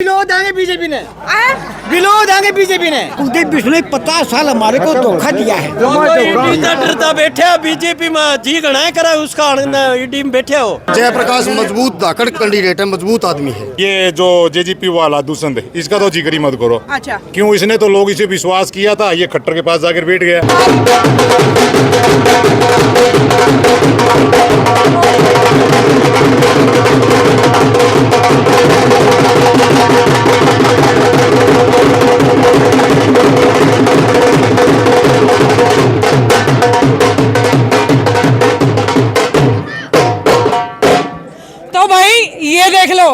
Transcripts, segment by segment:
विरोध आएंगे बीजेपी ने, विरोध आएंगे बीजेपी ने। कुलदीप बिश्नोई 50 साल हमारे को धोखा दिया है। डरता बैठे बीजेपी में जी गणाए करा उसका ईडी में बैठे हो। जयप्रकाश मजबूत धाकड़ कैंडिडेट है, मजबूत आदमी है। ये जो जेजीपी वाला दुष्यंत है, इसका तो जिक्र ही मत करो। अच्छा, क्यों? इसने तो लोग इसे विश्वास किया था, ये खट्टर के पास जाकर बैठ गया। तो भाई ये देख लो,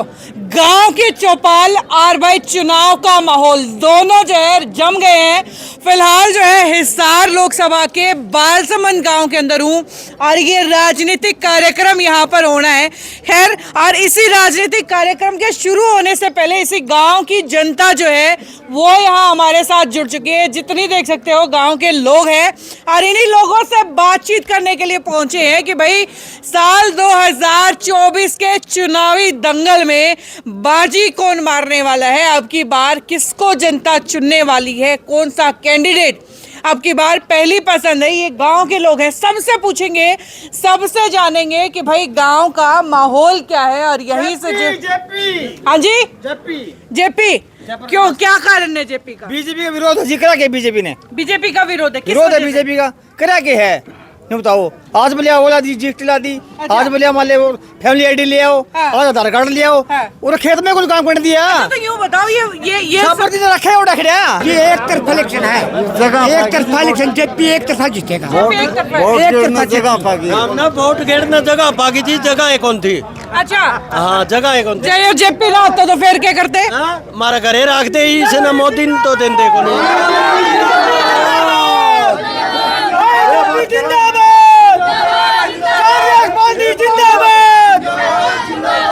गांव की चौपाल और भाई चुनाव का माहौल दोनों जो है जम गए हैं। फिलहाल जो है हिसार लोकसभा के बालसमंद गांव के अंदर हूं और ये राजनीतिक कार्यक्रम यहां पर होना है। खैर, और इसी राजनीतिक कार्यक्रम के शुरू होने से पहले इसी गांव की जनता जो है वो यहां हमारे साथ जुड़ चुकी है। जितनी देख सकते हो गांव के लोग हैं और इन्हीं लोगों से बातचीत करने के लिए पहुंचे हैं कि भाई साल 2024 के चुनावी दंगल में बाजी कौन मारने वाला है, अब की बार किसको जनता चुनने वाली है, कौन सा कैंडिडेट अब की बार पहली पसंद है। ये गांव के लोग हैं, सबसे पूछेंगे, सबसे जानेंगे कि भाई गांव का माहौल क्या है। और यहीं से हाँ जी, जेपी क्यों, क्या कारण है जेपी का? बीजेपी का विरोध है, करा के बीजेपी ने, बीजेपी का विरोध है, किस विरोध है वजह से? बीजेपी का, करा के है। ये बताओ, आज बोलिया ओला दी, जीएसटी ला दी, अच्छा। आज बोलिया मान ले वो फैमिली आईडी ले आओ, हाँ। आज आधार कार्ड ले आओ, हाँ। और खेत में कुछ काम कर दिया। तो यूँ बताओ, ये सब पर दिन रखे उड़ा खड़े। ये एक तरफा इलेक्शन है, एक तरफा इलेक्शन, जेपी एक तरफा जीतेगा। एक तरफा है। एक तरफा जीतेगा। हमने वोट गिरना जगह बाकी चीज जगह है कौन थी? अच्छा, हाँ जगह है कौन थी? जय जेपी ना होता तो फिर क्या करते? हमारा घरे रखते ही इसे ना मोदी ने तो देते को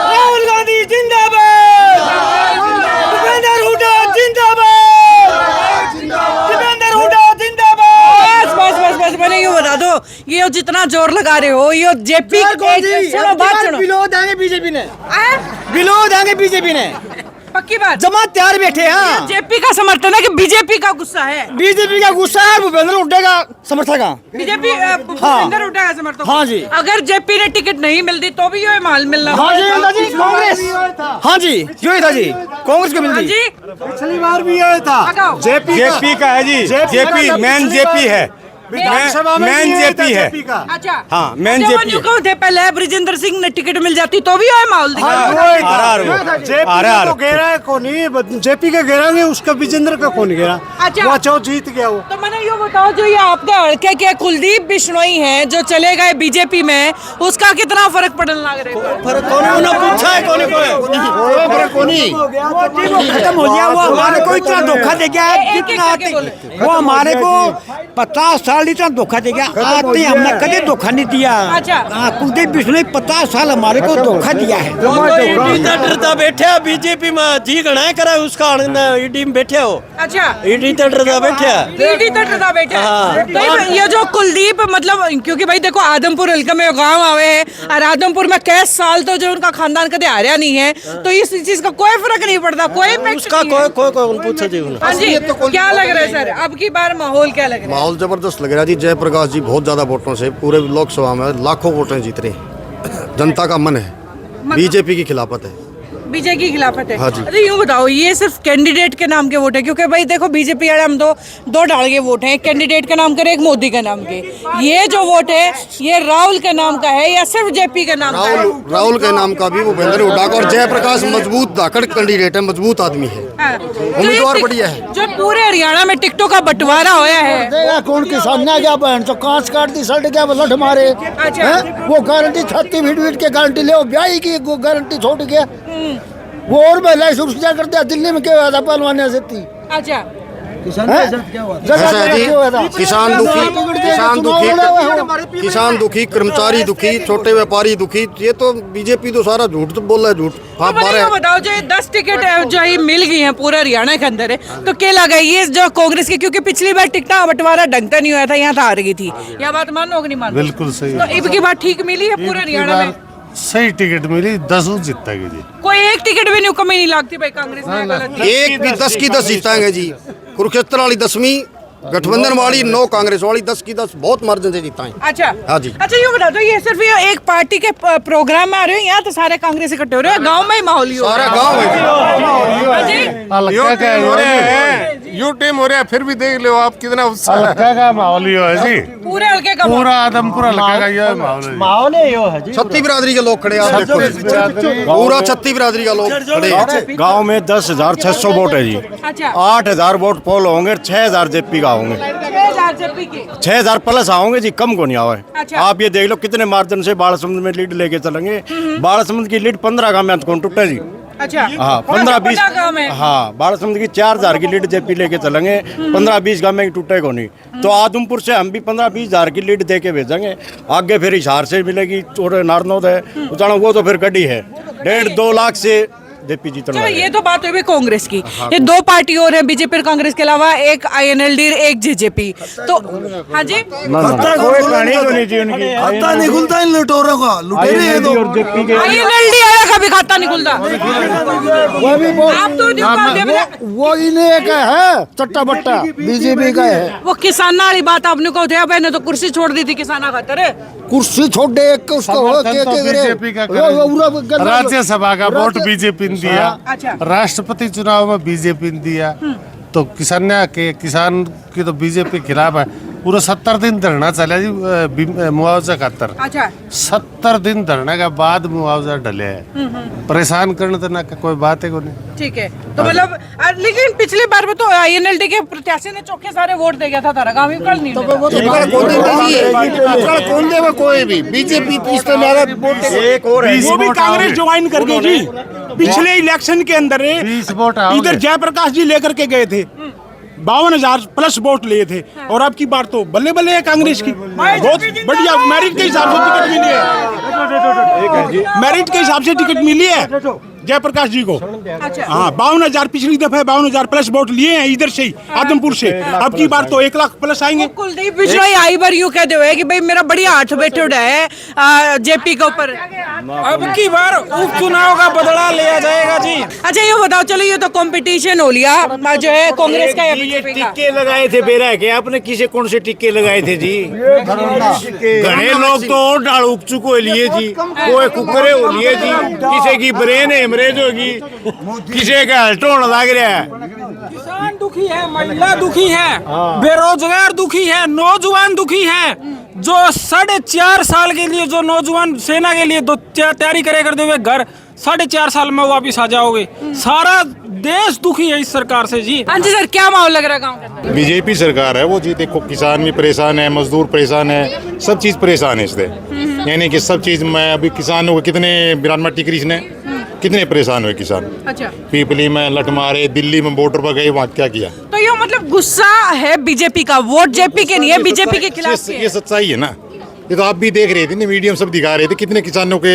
राहुल गांधी जिंदाबाद, भूपेंद्र हुड्डा जिंदाबाद, भूपेंद्र हुड्डा जिंदाबाद। बस मैंने यूँ बता दो, ये जितना जोर लगा रहे हो, ये जेपी सुनो बात सुनो। विरोध आएंगे बीजेपी ने, विरोध आएंगे बीजेपी ने, पक्की बात। जमा तैयार बैठे हैं। जेपी का समर्थन है कि बीजेपी का गुस्सा है? बीजेपी का गुस्सा है, भूपेंद्र हुड्डा का समर्थक है। बीजेपी भूपेंद्र हुड्डा का समर्थन। हाँ जी। अगर जेपी ने टिकट नहीं मिलती तो भी ये माल मिलना। हाँ जी, कांग्रेस, हाँ जी, जो था जी, कांग्रेस को हाँ मिलती। जी, पिछली बार भी आया था। लगाओ। जेपी का है जी, जेपी मेन जेपी है, मेन जेपी है। अच्छा, हाँ, मेन जब जेपी वो कहो थे पहले ब्रिजेंद्र सिंह ने टिकट मिल जाती तो भी ये माहौल दिखा। जेपी को घेरा है कौन, जेपी का घेरा नहीं, उसका विजेंद्र का कौन घेरा? अच्छा। वो चौ जीत गया वो। तो मैंने ये बताओ, जो ये आपके हड़के के कुलदीप बिश्नोई हैं जो चले गए बीजेपी में, उसका कितना फर्क पड़ने लग रहा है? फर्क कौन पूछा है कौन खत्म हो गया। वो हमारे को इतना धोखा दे गया है, जितना वो हमारे को 50 साल इतना धोखा दे गया। आते हमने कभी धोखा नहीं दिया। अच्छा। कुलदीप बिश्नोई 50 साल हमारे को धोखा दिया है। डरता बैठे बीजेपी में जी गणाए करा उसका ईडी में बैठे हो। अच्छा, ईडी तो डरता बैठे ईडी तो डरता बैठा है। हाँ। तो ये जो कुलदीप, मतलब क्योंकि भाई देखो आदमपुर हल्का में गांव आवे हैं और आदमपुर में कैसे साल तो जो उनका खानदान कदे हारिया नहीं है, तो इस चीज का कोई फर्क नहीं पड़ता, कोई impact उसका नहीं है। कोई पूछा जी। हाँ जी, क्या लग रहा है सर, अब की बार माहौल क्या लग रहा है? माहौल जबरदस्त लग रहा है जी। जयप्रकाश जी बहुत ज्यादा वोटों से पूरे लोकसभा में लाखों वोटें जीत रहे हैं। जनता का मन है, बीजेपी की खिलाफत है, बीजेपी की खिलाफत है। हाँ जी। अरे यूँ बताओ, ये सिर्फ कैंडिडेट के नाम के वोट है? क्योंकि भाई देखो बीजेपी वाले हम दो डाल के वोट हैं, एक कैंडिडेट के नाम के, एक मोदी के नाम के। ये जो वोट है ये राहुल के नाम का है या सिर्फ जेपी के नाम का है? राहुल के नाम का भी, भूपेंद्र हुड्डा का, और जयप्रकाश मजबूत धाकड़ कैंडिडेट है, मजबूत आदमी है, हाँ। उम्मीदवार बढ़िया है। जो पूरे हरियाणा में टिकटों का बंटवारा होया है, कौन किसान ने क्या बहन तो कांच काट दी, सड़ गया, लठ मारे। अच्छा। हैं? वो गारंटी छत्ती भीड़ के गारंटी ले, ब्याही की गारंटी छोड़ के वो और महिला सुरक्षा करते हैं। दिल्ली में क्या हुआ था पहलवान से? अच्छा, ऐसा है जी, किसान दुखी, किसान दुखी, कर्मचारी दुखी, छोटे व्यापारी दुखी। ये तो बीजेपी तो सारा झूठ तो बोल रहा है, झूठ। तो मुझे ये बताओ, जो 10 टिकट जो ही मिल गई हैं पूरे हरियाणा के अंदर है, तो क्या लगा ये जो कांग्रेस की, क्योंकि पिछली बार टिकट बंटवारा ढंग का नहीं हुआ था, यहाँ तो हार गई थी, यह बात मानो कि नहीं मानो? बिल्कुल सही। तो अब की बार ठीक मिली है पूरे हरियाणा में? सही टिकट मिली 10 जीतता जी। कोई एक टिकट भी नहीं कमी नहीं लगती भाई कांग्रेस में गलत है। एक भी 10 की 10 जीताएंगे जी। कुरुक्षेत्र वाली 10वीं, गठबंधन वाली 9 कांग्रेस वाली 10 की 10 बहुत मार्जिन से जीताएंगे। अच्छा हाँ जी। अच्छा ये बता दो, ये सिर्फ ये एक पार्टी के प्रोग्राम में आ रहे हो या तो सारे कांग्रेस इकट्ठे हो रहे हो, गांव में ही माहौल ही हो सारा गांव है यू टीम हो रहा है, फिर भी देख लो आप कितना उत्साह हल्का का माहौल ही है जी। पूरे हल्के का पूरा आदमपुर हल्का का ये माहौल है। छत्ती बिरादरी के लोग खड़े हैं, आप देखो पूरा छत्ती बिरादरी का लोग खड़े हैं। गांव में 10,600 वोट है जी। अच्छा 8,000 वोट पोल होंगे, 6,000 जेपी का होंगे, 6,000 जेपी के। 6,000 प्लस आओगे जी, कम को नहीं आवे। अच्छा। आप ये देख लो कितने मार्जिन से बाड़ासमुंद में लीड लेके चलेंगे। बाड़ासमुंद की लीड 15 गांव में कौन टूटा जी। अच्छा हाँ 15-20 गाँव में। हाँ बाड़ासमुंद की 4,000 की लीड जेपी लेके चलेंगे, 15-20 गांव में टूटे को नहीं। तो आदमपुर से हम भी 15-20 हजार की लीड दे के भेजेंगे। आगे फिर हिसार से मिलेगी और नारनौद है उचाणा, वो तो फिर गड्डी है 1.5-2 लाख से जेपी जीतना। चलो ये तो बात हुई कांग्रेस की। ये दो पार्टी और है, बीजेपी और कांग्रेस के अलावा एक INLD एक जेजेपी। तो हाँ जी कोई कहानी तो नहीं थी उनकी। खाता नहीं खुलता इन लुटेरों का, लुटेरे हैं तो। INLD आया कभी खाता नहीं खुलता। वो भी आप तो वो इन्हें का है चट्टा बट्टा, बीजेपी का है। वो किसाना वाली बात आपने को थे, मैंने तो कुर्सी छोड़ दी थी किसाना खातर। कुर्सी छोड़ दे एक उसको बीजेपी का राज्यसभा का वोट बीजेपी ने दिया, अच्छा। राष्ट्रपति चुनाव में बीजेपी ने दिया, तो किसान की तो बीजेपी के खिलाफ है। पूरा 70 दिन धरना चला जी मुआवजा खातर। अच्छा 70 दिन धरने के बाद मुआवजा डले है। परेशान करने तो ना कोई बात है को नहीं। ठीक है, तो मतलब लेकिन पिछली बार में तो INLD के प्रत्याशी ने चौके सारे वोट दे गया था तारा गांव में, कल नहीं कौन देगा कोई भी, बीजेपी एक और है, वो भी कांग्रेस ज्वाइन कर गई जी। पिछले इलेक्शन के अंदर 20 वोट आओगे। इधर जयप्रकाश जी लेकर के गए थे, 52,000 प्लस वोट लिए थे। और अब की बार तो बल्ले बल्ले है कांग्रेस की, बहुत बढ़िया मेरिट के हिसाब से टिकट मिली है। मेरिट के हिसाब से टिकट मिली है जयप्रकाश जी को। अच्छा हाँ 52,000 पिछली दफे 52,000 प्लस वोट लिए हैं इधर से ही आदमपुर से। अब की बार तो 1 लाख प्लस आएंगे। कुलदीप बिश्नोई आई बार यूं कहते हुए कि भाई मेरा बढ़िया हाथ बैठे उड़ा है जेपी के ऊपर। अब की बार उपचुनाव का बदला लिया जाएगा जी। अच्छा ये बताओ, चलो ये तो कंपटीशन हो लिया जो है कांग्रेस का या बीजेपी का। टिक्के लगाए थे बेरा के आपने किसे कौन से टिक्के लगाए थे जी। घने लोग तो और डाल उपचुक हो लिए जी, कोई कुकरे हो लिए जी, किसी की ब्रेन हेमरेज होगी, किसी का हल्टोन लग रहा है। किसान दुखी है, महिला दुखी है, बेरोजगार दुखी है, नौजवान दुखी है। जो 4.5 साल के लिए जो नौजवान सेना के लिए तैयारी करे करते हुए घर 4.5 साल में वापिस आ जाओगे। सारा देश दुखी है इस सरकार से जी। हाँ जी सर, क्या माहौल लग रहा है गाँव के अंदर? बीजेपी सरकार है वो जी। देखो किसान भी परेशान है, मजदूर परेशान है, सब चीज परेशान है इससे। यानी कि सब चीज में अभी किसानों को कितने बिरानवा टिकरीज ने कितने परेशान हुए किसान। अच्छा पीपली में लठ मारे, दिल्ली में बॉर्डर पर गए, वहाँ क्या किया। तो ये मतलब गुस्सा है बीजेपी का, वोट जेपी के नहीं है, बीजेपी के खिलाफ ये सच्चाई है ना। ये तो आप भी देख रहे थे ना, मीडियम सब दिखा रहे थे कितने किसानों के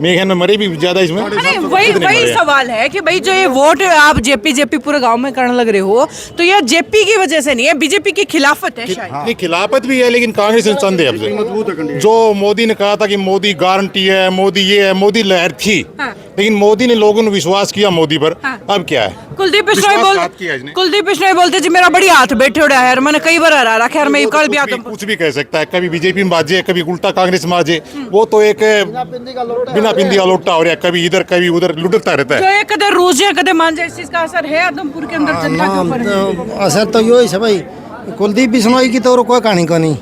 मेघन में मरे भी ज्यादा इसमें। वही सवाल है कि भाई जो ये वोट आप जेपी पूरे गांव में करने लग रहे हो, तो ये जेपी की वजह से नहीं है, बीजेपी की खिलाफत है शायद। नहीं खिलाफत भी है, लेकिन कांग्रेस ने संदेह है। जो मोदी ने कहा था कि मोदी गारंटी है, मोदी ये है, मोदी लहर थी। हाँ। लेकिन मोदी ने लोगों ने विश्वास किया मोदी पर। हाँ। अब क्या है, कुलदीप बिश्नोई बोलते जी मेरा बड़ी हाथ बैठे उड़ा है, मैंने कई बार हरा रखा है, मैं कल भी आता हूं। कुछ भी कह सकता है, कभी बीजेपी में बाजे, कभी उल्टा कांग्रेस में बाजे। वो तो एक बिना पिंदी का लोटा हो रहा है, कभी इधर कभी उधर लुटता रहता है। जो ये कदे रोज जाए कदे मान जाए, इस चीज का असर है आदमपुर के अंदर जनता के ऊपर? असर तो यही है भाई, कुलदीप बिश्नोई की तो कोई कहानी को नहीं,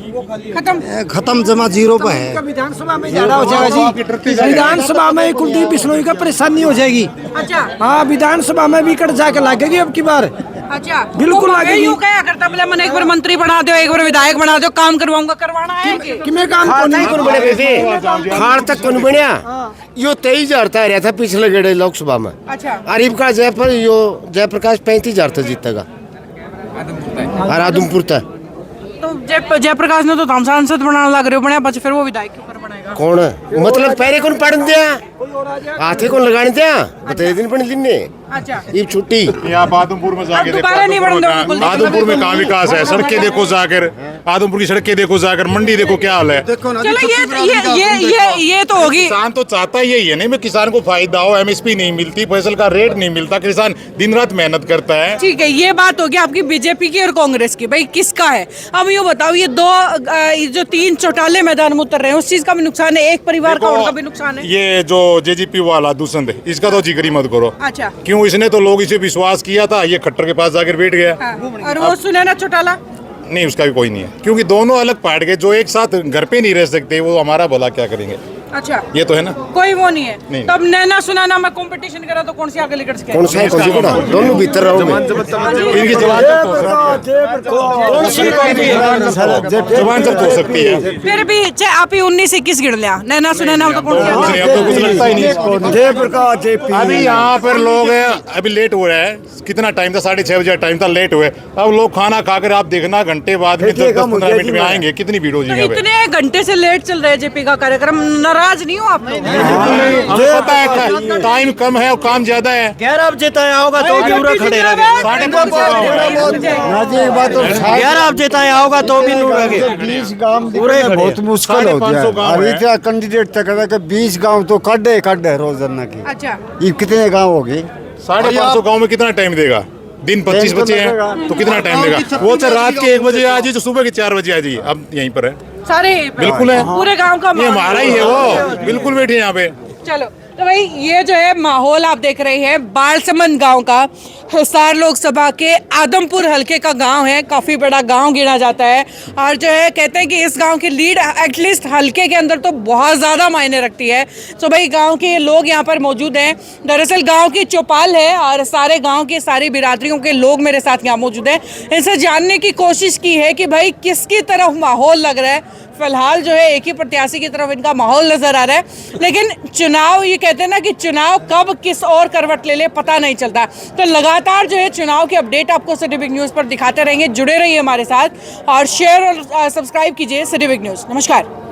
खत्म जमा 0 पे है। विधानसभा में ज्यादा हो जाएगा जी, विधानसभा में कुलदीप बिश्नोई का परेशानी हो जाएगी। अच्छा हाँ विधानसभा में भी कट जाके लगेगी अब की बार। अच्छा बिल्कुल आगे यूं क्या करता, बोले मैंने एक बार मंत्री बना दो, एक बार विधायक बना दो, काम करवाऊंगा, करवाना है कि मैं काम को नहीं कौन बने वैसे खाड़ तक कौन बनया यो 23,000 था रहा था पिछले गेड़े लोकसभा में। अच्छा अरीब का जयप्रकाश 35,000 तक जीतेगा और आदमपुर तक। तो जयप्रकाश ने तो हम सांसद बनाने लग रहे हो, बनाया फिर वो विधायक के ऊपर बनाएगा। कौन है मतलब पहले कौन पढ़न दिया, हाथे कौन लगाने दिया, बता दिन पढ़ दिन ने। अच्छा ये छुट्टी आप आदमपुर में जाके दोबारा नहीं बढ़ूंगा। आदमपुर में कहाँ विकास है, सड़कें देखो जाकर। आदमपुर की सड़कें देखो, जाकर मंडी देखो क्या हाल है। चलो ये तो होगी। किसान तो चाहता यही है, नहीं मैं किसान को फायदा हो, एमएसपी नहीं मिलती, फसल का रेट नहीं मिलता, किसान दिन रात मेहनत करता है। ठीक है, ये बात होगी आपकी बीजेपी की और कांग्रेस की। भाई किसका है? अब ये बताओ, ये जो 3 चौटाले मैदान में उतर रहे हैं, उस चीज का भी नुकसान है, एक परिवार का उनका भी नुकसान है। ये जो जेजेपी वाला दुष्यंत है, इसका तो जिक्र ही मत करो। अच्छा, क्यों? इसने तो लोग इसे विश्वास किया था, ये खट्टर के पास जाकर बैठ गया। हाँ। और वो सुनैना चौटाला नहीं, उसका भी कोई नहीं है, क्योंकि दोनों अलग पार्ट के जो एक साथ घर पे नहीं रह सकते, वो हमारा भला क्या करेंगे। अच्छा, ये तो है ना, कोई वो नहीं है। नहीं। तब नैना सुनाना में कंपटीशन करा तो कौन सी आगे लेकर सके? कौन सा दोनों भीतर रहो इनकी जवान जब्त हो सकती है। फिर भी चाहे आप ही 19-21 गिर लिया, नैना सुनैना में तो कौन सी नहीं, अब तो कुछ लगता ही नहीं। अभी यहाँ पर लोग अभी लेट हो रहे हैं, कितना टाइम था? 6:30 बजे टाइम था, लेट हुए। अब लोग खाना खाकर आप देखना घंटे बाद में 10-15 मिनट में आएंगे, कितनी भीड़ हो जाएगी। इतने घंटे से लेट चल रहा है जेपी का कार्यक्रम, नाराज नहीं हो आप? हमें पता है टाइम कम है और काम ज्यादा है। 11 बजे तय होगा तो भी पूरा खड़े रहे। 11 बजे तय होगा तो भी नहीं रहे। 20 गांव पूरे बहुत मुश्किल हो गया। अभी क्या कैंडिडेट तक है कि 20 गांव तो खड्डे रोजाना की। अच्छा, ये कितने गांव होगी? 550 गाँव में कितना टाइम देगा? दिन 25 बजे हैं तो कितना टाइम देगा? वो चाहे रात के 1 बजे आ जाइए, तो सुबह के 4 बजे आ जाइए। अब यहीं पर है, सारे बिल्कुल है, पूरे गांव का ये हमारा ही है, वो बिल्कुल बैठे यहाँ पे। चलो, तो भाई ये जो है माहौल आप देख रहे हैं बालसमंद गांव का, हिसार लोकसभा के आदमपुर हलके का गांव है, काफ़ी बड़ा गांव गिना जाता है। और जो है कहते हैं कि इस गांव की लीड एटलीस्ट हलके के अंदर तो बहुत ज़्यादा मायने रखती है। तो भाई गांव के लोग यहाँ पर मौजूद हैं। दरअसल गांव की चौपाल है और सारे गांव के सारी बिरादरियों के लोग मेरे साथ यहाँ मौजूद हैं। इनसे जानने की कोशिश की है कि भाई किसकी तरफ माहौल लग रहा है। फिलहाल जो है एक ही प्रत्याशी की तरफ इनका माहौल नजर आ रहा है, लेकिन चुनाव, ये कहते हैं ना कि चुनाव कब किस और करवट ले ले पता नहीं चलता। तो लगातार जो है चुनाव की अपडेट आपको सिटी बिग न्यूज़ पर दिखाते रहेंगे। जुड़े रहिए हमारे साथ और शेयर और सब्सक्राइब कीजिए सिटी बिग न्यूज़। नमस्कार।